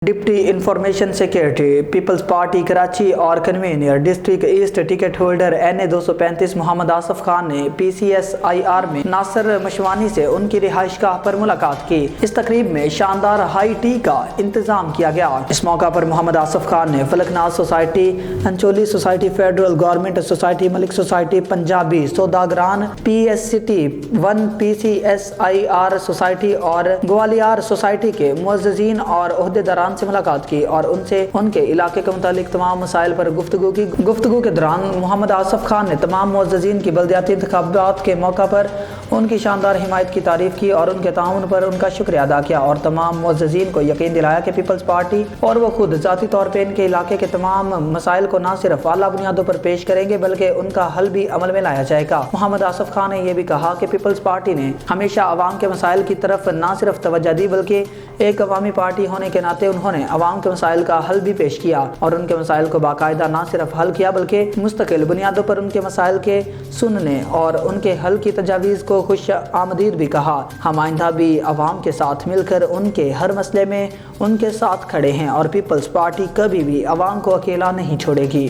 Deputy information secretary Peoples Party Karachi اور convener district east ticket holder NA-235 Muhammad Asif Khan نے PCSIR میں ناصر مشوانی سے ان کی رہائش گاہ پر ملاقات کی۔ اس تقریب میں شاندار ہائی ٹی کا انتظام کیا گیا۔ اس موقع پر محمد آصف خان نے Falak Naz society, Ancholi society, federal government society, Malik society, Punjabi Saudagaran PSCT 1 PCSIR society اور گوالیار سوسائٹی کے معززین اور عہدیداران سے ملاقات کی اور ان سے ان کے علاقے کے متعلق تمام مسائل پر گفتگو کے دوران محمد آصف خان نے تمام معززین کی بلدیاتی انتخابات کے موقع پر ان کی شاندار حمایت کی تعریف کی اور ان کے تعاون پر ان کا شکریہ ادا کیا اور تمام معززین کو یقین دلایا کہ پیپلز پارٹی اور وہ خود ذاتی طور پہ ان کے علاقے کے تمام مسائل کو نہ صرف اعلیٰ بنیادوں پر پیش کریں گے بلکہ ان کا حل بھی عمل میں لایا جائے گا۔ محمد آصف خان نے یہ بھی کہا کہ پیپلز پارٹی نے ہمیشہ عوام کے مسائل کی طرف نہ صرف توجہ دی بلکہ ایک عوامی پارٹی ہونے کے ناطے انہوں نے عوام کے مسائل کا حل بھی پیش کیا اور ان کے مسائل کو باقاعدہ نہ صرف حل کیا بلکہ مستقل بنیادوں پر ان کے مسائل کے سننے اور ان کے حل کی تجاویز کو خوش آمدید بھی کہا۔ ہم آئندہ بھی عوام کے ساتھ مل کر ان کے ہر مسئلے میں ان کے ساتھ کھڑے ہیں اور پیپلز پارٹی کبھی بھی عوام کو اکیلا نہیں چھوڑے گی۔